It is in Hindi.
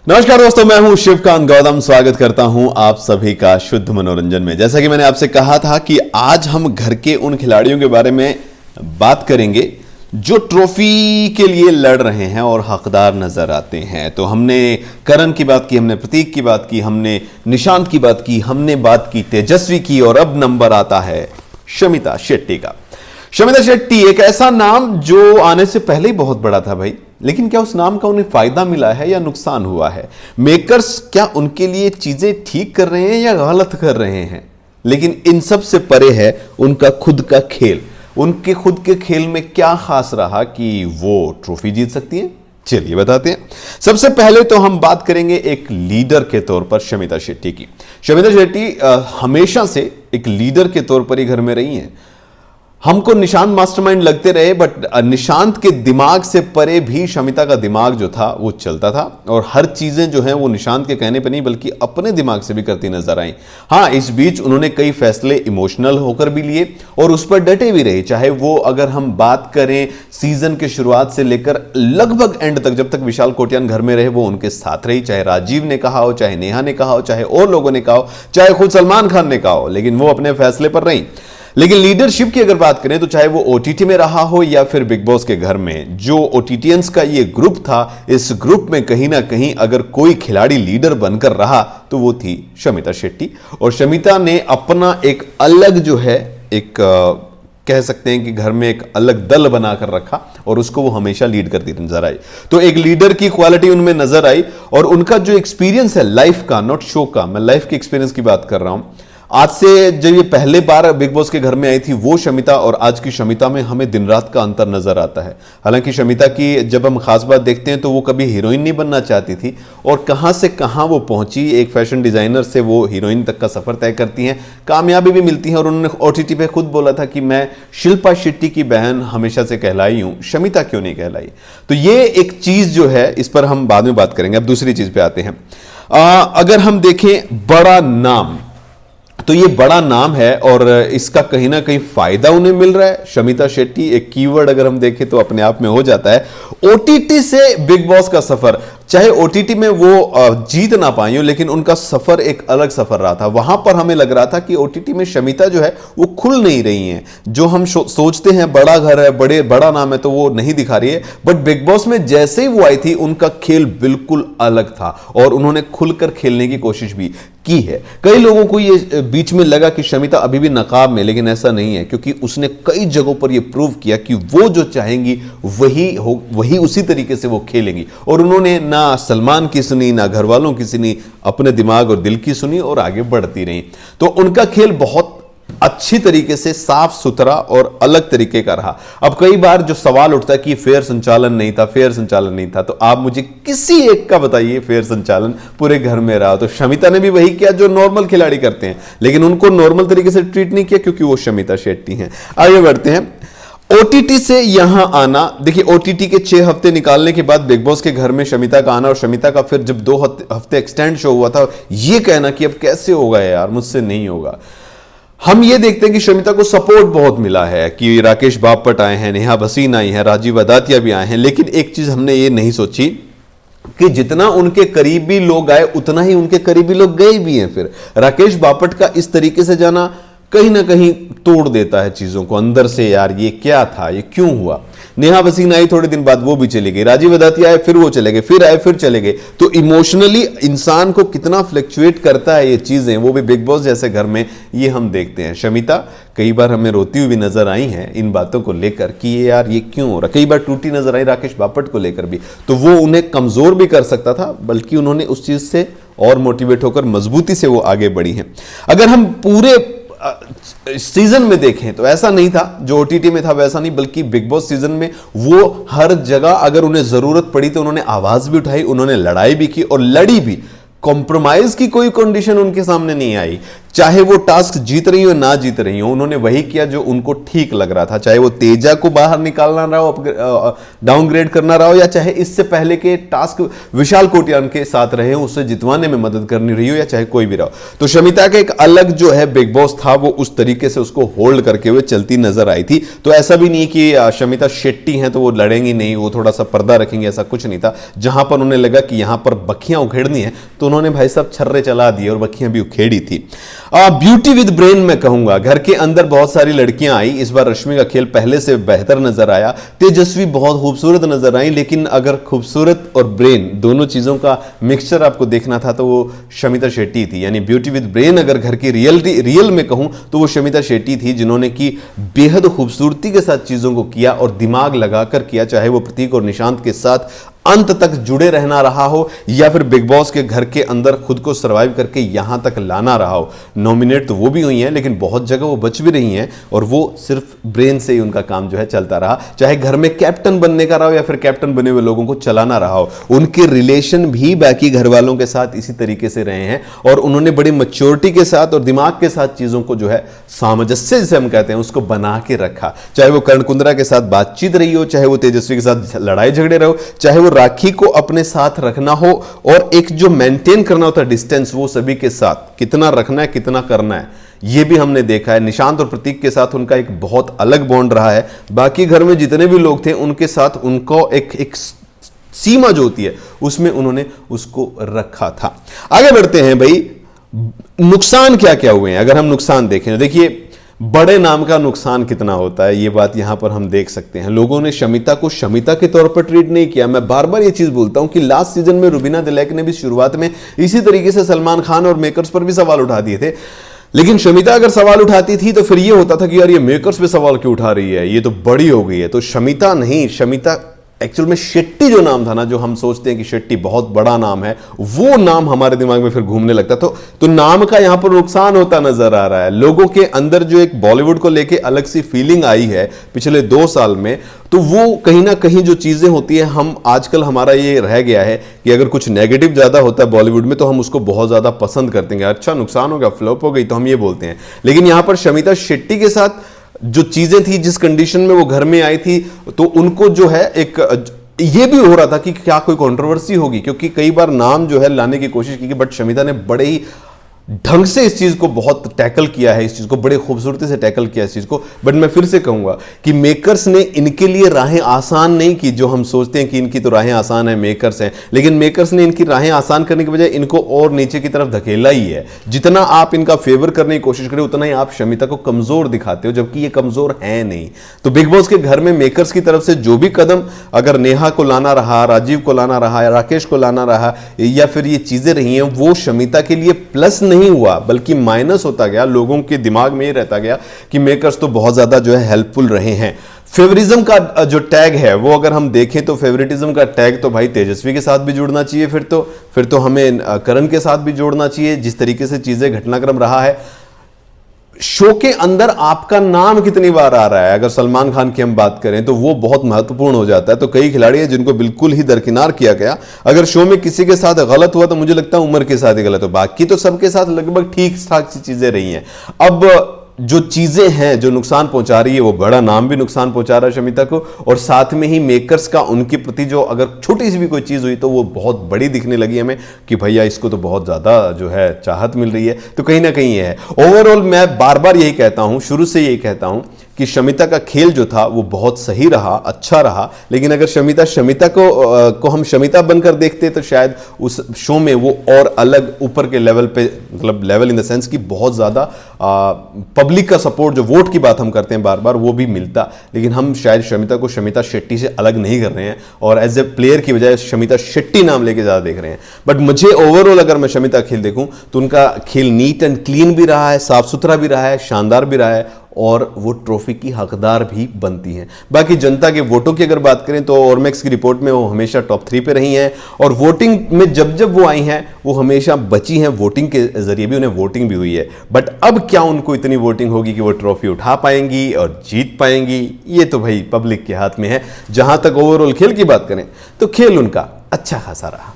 नमस्कार दोस्तों, मैं हूं शिवकांत गौतम। स्वागत करता हूं आप सभी का शुद्ध मनोरंजन में। जैसा कि मैंने आपसे कहा था कि आज हम घर के उन खिलाड़ियों के बारे में बात करेंगे जो ट्रॉफी के लिए लड़ रहे हैं और हकदार नजर आते हैं। तो हमने करण की बात की, हमने प्रतीक की बात की, हमने निशांत की बात की, हमने बात की तेजस्वी की, और अब नंबर आता है शमिता शेट्टी का। शमिता शेट्टी एक ऐसा नाम जो आने से पहले ही बहुत बड़ा था भाई, लेकिन क्या उस नाम का उन्हें फायदा मिला है या नुकसान हुआ है? मेकर्स क्या उनके लिए चीजें ठीक कर रहे हैं या गलत कर रहे हैं? लेकिन इन सब से परे है उनका खुद का खेल। उनके खुद के खेल में क्या खास रहा कि वो ट्रॉफी जीत सकती हैं? चलिए बताते हैं। सबसे पहले तो हम बात करेंगे एक लीडर के तौर पर शमिता शेट्टी की। शमिता शेट्टी हमेशा से एक लीडर के तौर पर ही घर में रही हैं। हमको निशांत मास्टरमाइंड लगते रहे, बट निशांत के दिमाग से परे भी शमिता का दिमाग जो था वो चलता था, और हर चीजें जो हैं वो निशांत के कहने पे नहीं बल्कि अपने दिमाग से भी करती नजर आई। हाँ, इस बीच उन्होंने कई फैसले इमोशनल होकर भी लिए और उस पर डटे भी रहे। चाहे वो अगर हम बात करें सीजन के शुरुआत से लेकर लगभग एंड तक, जब तक विशाल कोटियान घर में रहे वो उनके साथ रही। चाहे राजीव ने कहा हो, चाहे नेहा ने कहा हो, चाहे और लोगों ने कहा हो, चाहे खुद सलमान खान ने कहा हो, लेकिन वो अपने फैसले पर रही। लेकिन लीडरशिप की अगर बात करें तो चाहे वो ओटीटी में रहा हो या फिर बिग बॉस के घर में, जो ओटीटीएंस का ये ग्रुप था, इस ग्रुप में कहीं ना कहीं अगर कोई खिलाड़ी लीडर बनकर रहा तो वो थी शमिता शेट्टी। और शमिता ने अपना एक अलग जो है एक कह सकते हैं कि घर में एक अलग दल बनाकर रखा और उसको वो हमेशा लीड करती नजर आई। तो एक लीडर की क्वालिटी उनमें नजर आई, और उनका जो एक्सपीरियंस है लाइफ का, नॉट शो का, मैं लाइफ के एक्सपीरियंस की बात कर रहा हूं। आज से जब ये पहले बार बिग बॉस के घर में आई थी वो शमिता और आज की शमिता में हमें दिन रात का अंतर नजर आता है। हालांकि शमिता की जब हम खास बात देखते हैं तो वो कभी हीरोइन नहीं बनना चाहती थी, और कहां से कहां वो पहुंची। एक फैशन डिजाइनर से वो हीरोइन तक का सफर तय करती हैं, कामयाबी भी मिलती है, और उन्होंने ओटीटी पे खुद बोला था कि मैं शिल्पा शेट्टी की बहन हमेशा से कहलाई हूं, शमिता क्यों नहीं कहलाई। तो ये एक चीज जो है इस पर हम बाद में बात करेंगे। अब दूसरी चीज पे आते हैं। अगर हम देखें बड़ा नाम, तो ये बड़ा नाम है और इसका कहीं ना कहीं फायदा उन्हें मिल रहा है। शमिता शेट्टी एक कीवर्ड अगर हम देखें तो अपने आप में हो जाता है। ओटीटी से बिग बॉस का सफर, चाहे ओटीटी में वो जीत ना पाई हो, लेकिन उनका सफर एक अलग सफर रहा था। वहां पर हमें लग रहा था कि ओटीटी में शमिता जो है वो खुल नहीं रही हैं। जो हम सोचते हैं बड़ा घर है, बड़ा नाम है, तो वो नहीं दिखा रही है। बट बिग बॉस में जैसे ही वो आई थी उनका खेल बिल्कुल अलग था और उन्होंने खुलकर खेलने की कोशिश भी की है। कई लोगों को ये बीच में लगा कि शमिता अभी भी नकाब में, लेकिन ऐसा नहीं है, क्योंकि उसने कई जगहों पर ये प्रूव किया कि वो जो चाहेंगी वही उसी तरीके से वो खेलेंगी। और उन्होंने ना सलमान की सुनी, ना घर वालों की सुनी, अपने दिमाग और दिल की सुनी और आगे बढ़ती रही। तो उनका खेल बहुत अच्छी तरीके से साफ सुथरा और अलग तरीके का रहा। अब कई बार जो सवाल उठता है कि फेयर संचालन नहीं था, फेयर संचालन नहीं था, तो आप मुझे किसी एक का बताइए फेयर संचालन पूरे घर में रहा। तो शमिता ने भी वही किया जो नॉर्मल खिलाड़ी करते हैं, लेकिन उनको नॉर्मल तरीके से ट्रीट नहीं किया क्योंकि वो शमिता शेट्टी हैं। आगे बढ़ते हैं। ओटीटी से यहां आना, देखिए ओटीटी के 6 हफ्ते निकालने के बाद बिग बॉस के घर में शमिता का आना, और शमिता का फिर जब 2 हफ्ते एक्सटेंड शो हुआ था, ये कहना कि अब कैसे होगा यार, मुझसे नहीं होगा। हम ये देखते हैं कि शमिता को सपोर्ट बहुत मिला है कि राकेश बापट आए हैं, नेहा भसीन आई है, राजीव अदातिया भी आए हैं। लेकिन एक चीज हमने ये नहीं सोची कि जितना उनके करीबी लोग आए उतना ही उनके करीबी लोग गए भी हैं। फिर राकेश बापट का इस तरीके से जाना कहीं ना कहीं तोड़ देता है चीजों को अंदर से। यार ये क्या था, ये क्यों हुआ। नेहा भसीन आई, थोड़े दिन बाद वो भी चली गई। राजीव अदातिया आए, फिर वो चले गए, फिर आए, फिर चले गए। तो इमोशनली इंसान को कितना फ्लक्चुएट करता है ये चीजें, वो भी बिग बॉस जैसे घर में, ये हम देखते हैं। शमिता कई बार हमें रोती हुई भी नजर आई हैं इन बातों को लेकर कि ये यार ये क्यों हो रहा। कई बार टूटी नजर आई राकेश बापट को लेकर भी, तो वो उन्हें कमजोर भी कर सकता था, बल्कि उन्होंने उस चीज से और मोटिवेट होकर मजबूती से वो आगे बढ़ी हैं। अगर हम पूरे सीजन में देखें तो ऐसा नहीं था जो ओटीटी में था वैसा नहीं, बल्कि बिग बॉस सीजन में वो हर जगह अगर उन्हें जरूरत पड़ी तो उन्होंने आवाज भी उठाई, उन्होंने लड़ाई भी की और लड़ी भी। कॉम्प्रोमाइज की कोई कंडीशन उनके सामने नहीं आई। चाहे वो टास्क जीत रही हो ना जीत रही हो, उन्होंने वही किया जो उनको ठीक लग रहा था। चाहे वो तेजा को बाहर निकालना रहा हो, डाउनग्रेड करना रहा हो, या चाहे इससे पहले के टास्क विशाल कोटियान के साथ रहे हो, उससे जितवाने में मदद करनी रही हो, या चाहे कोई भी रहा हो। तो शमिता का एक अलग जो है बिग बॉस था, वो उस तरीके से उसको होल्ड करके हुए चलती नजर आई थी। तो ऐसा भी नहीं कि शमिता शेट्टी हैं तो वो लड़ेंगी नहीं, वो थोड़ा सा पर्दा रखेंगे, ऐसा कुछ नहीं था। जहां पर उन्हें लगा कि यहां पर बखियां उखेड़नी है तो उन्होंने भाई साहब छर्रे चला दिए और बखियां भी उखेड़ी थी। ब्यूटी विद ब्रेन मैं कहूंगा, घर के अंदर बहुत सारी लड़कियां आई। इस बार रश्मि का खेल पहले से बेहतर नजर आया। तेजस्वी बहुत खूबसूरत नजर आई, लेकिन अगर खूबसूरत और ब्रेन दोनों चीजों का मिक्सचर आपको देखना था तो वो शमिता शेट्टी थी। यानी ब्यूटी विद ब्रेन अगर घर की रियल में कहूं तो वो शमिता शेट्टी थी, जिन्होंने की बेहद खूबसूरती के साथ चीजों को किया और दिमाग लगाकर किया। चाहे वो प्रतीक और निशांत के साथ अंत तक जुड़े रहना रहा हो, या फिर बिग बॉस के घर के अंदर खुद को सरवाइव करके यहां तक लाना रहा हो। नॉमिनेट तो वो भी हुई हैं, लेकिन बहुत जगह वो बच भी रही हैं, और वो सिर्फ ब्रेन से ही उनका काम जो है चलता रहा। चाहे घर में कैप्टन बनने का रहा हो या फिर कैप्टन बने हुए लोगों को चलाना रहा हो, उनके रिलेशन भी बाकी घर वालों के साथ इसी तरीके से रहे हैं, और उन्होंने बड़ी मैच्योरिटी के साथ और दिमाग के साथ चीजों को जो है सामंजस्य जिसे हम कहते हैं उसको बना के रखा। चाहे वो कर्ण कुंद्रा के साथ बातचीत रही हो, चाहे वो तेजस्वी के साथ लड़ाई झगड़े रहो, चाहे वो राखी को अपने साथ रखना हो, और एक जो मेंटेन करना होता है डिस्टेंस, वो सभी के साथ कितना रखना है कितना करना है, ये भी हमने देखा है। निशांत और प्रतीक के साथ उनका एक बहुत अलग बॉन्ड रहा है। बाकी घर में जितने भी लोग थे उनके साथ उनको एक सीमा जो होती है उसमें उन्होंने उसको रखा था। आगे बढ़ते हैं भाई, नुकसान क्या क्या हुए हैं अगर हम नुकसान देखें। देखिए, बड़े नाम का नुकसान कितना होता है ये बात यहां पर हम देख सकते हैं। लोगों ने शमिता को शमिता के तौर पर ट्रीट नहीं किया। मैं बार बार ये चीज बोलता हूं कि लास्ट सीजन में रुबीना दिलैक ने भी शुरुआत में इसी तरीके से सलमान खान और मेकर्स पर भी सवाल उठा दिए थे, लेकिन शमिता अगर सवाल उठाती थी तो फिर ये होता था कि यार ये मेकर्स पे सवाल क्यों उठा रही है, ये तो बड़ी हो गई है। तो शमिता नहीं, शमिता एक्चुअल में शेट्टी जो नाम था ना, जो हम सोचते हैं कि शेट्टी बहुत बड़ा नाम है, वो नाम हमारे दिमाग में फिर घूमने लगता। तो नाम का यहां पर नुकसान होता नजर आ रहा है। लोगों के अंदर जो एक बॉलीवुड को लेके अलग सी फीलिंग आई है पिछले 2 साल में, तो वो कहीं ना कहीं जो चीजें होती है, हम आजकल हमारा ये रह गया है कि अगर कुछ नेगेटिव ज्यादा होता है बॉलीवुड में तो हम उसको बहुत ज्यादा पसंद करते हैं। अच्छा नुकसान हो गया, फ्लॉप हो गई, तो हम ये बोलते हैं। लेकिन यहां पर शमिता शेट्टी के साथ जो चीजें थी, जिस कंडीशन में वो घर में आई थी, तो उनको जो है एक ये भी हो रहा था कि क्या कोई कंट्रोवर्सी होगी, क्योंकि कई बार नाम जो है लाने की कोशिश की, बट शमिता ने बड़े ही ढंग से इस चीज को बहुत टैकल किया है, इस चीज को बड़े खूबसूरती से टैकल किया इस चीज को। बट मैं फिर से कहूंगा कि मेकर्स ने इनके लिए राहें आसान नहीं की। जो हम सोचते हैं कि इनकी तो राहें आसान है, मेकर्स हैं, लेकिन मेकर्स ने इनकी राहें आसान करने के बजाय इनको और नीचे की तरफ धकेला ही है। जितना आप इनका फेवर करने की कोशिश करें उतना ही आप शमिता को कमजोर दिखाते हो, जबकि ये कमजोर है नहीं। तो बिग बॉस के घर में मेकर्स की तरफ से जो भी कदम, अगर नेहा को लाना रहा, राजीव को लाना रहा, राकेश को लाना रहा, या फिर ये चीजें रही हैं, वो शमिता के लिए प्लस नहीं हुआ बल्कि माइनस होता गया। लोगों के दिमाग में ये रहता गया कि मेकर्स तो बहुत ज्यादा जो है हेल्पफुल रहे हैं। फेवरिज्म का जो टैग है वो अगर हम देखें तो फेवरिटिज्म का टैग तो भाई तेजस्वी के साथ भी जुड़ना चाहिए, फिर तो हमें करण के साथ भी जोड़ना चाहिए। जिस तरीके से चीजें घटनाक्रम रहा है, शो के अंदर आपका नाम कितनी बार आ रहा है, अगर सलमान खान की हम बात करें तो वो बहुत महत्वपूर्ण हो जाता है। तो कई खिलाड़ी हैं जिनको बिल्कुल ही दरकिनार किया गया। अगर शो में किसी के साथ गलत हुआ तो मुझे लगता है उमर के साथ ही गलत हो, बाकी तो सबके साथ लगभग ठीक ठाक सी चीजें रही हैं। अब जो चीजें हैं जो नुकसान पहुंचा रही है, वो बड़ा नाम भी नुकसान पहुंचा रहा है शमिता को, और साथ में ही मेकर्स का उनके प्रति जो अगर छोटी सी भी कोई चीज हुई तो वो बहुत बड़ी दिखने लगी हमें कि भैया इसको तो बहुत ज्यादा जो है चाहत मिल रही है। तो कहीं ना कहीं ये है। ओवरऑल मैं बार बार यही कहता हूं, शुरू से यही कहता हूं कि शमिता का खेल जो था वो बहुत सही रहा, अच्छा रहा। लेकिन अगर शमिता को हम शमिता बनकर देखते तो शायद उस शो में वो और अलग ऊपर के लेवल पे, मतलब लेवल इन द सेंस कि बहुत ज़्यादा पब्लिक का सपोर्ट, जो वोट की बात हम करते हैं बार बार, वो भी मिलता। लेकिन हम शायद शमिता को शमिता शेट्टी से अलग नहीं कर रहे हैं और एज ए प्लेयर की बजाय शमिता शेट्टी नाम लेके ज़्यादा देख रहे हैं। बट मुझे ओवरऑल अगर मैं शमिता खेल देखूं तो उनका खेल नीट एंड क्लीन भी रहा है, साफ सुथरा भी रहा है, शानदार भी रहा है, और वो ट्रॉफी की हकदार भी बनती हैं। बाकी जनता के वोटों की अगर बात करें तो ऑर्मेक्स की रिपोर्ट में वो हमेशा टॉप 3 पे रही हैं, और वोटिंग में जब जब वो आई हैं वो हमेशा बची हैं। वोटिंग के जरिए भी उन्हें वोटिंग भी हुई है। बट अब क्या उनको इतनी वोटिंग होगी कि वो ट्रॉफी उठा पाएंगी और जीत पाएंगी, ये तो भाई पब्लिक के हाथ में है। जहां तक ओवरऑल खेल की बात करें तो खेल उनका अच्छा खासा रहा।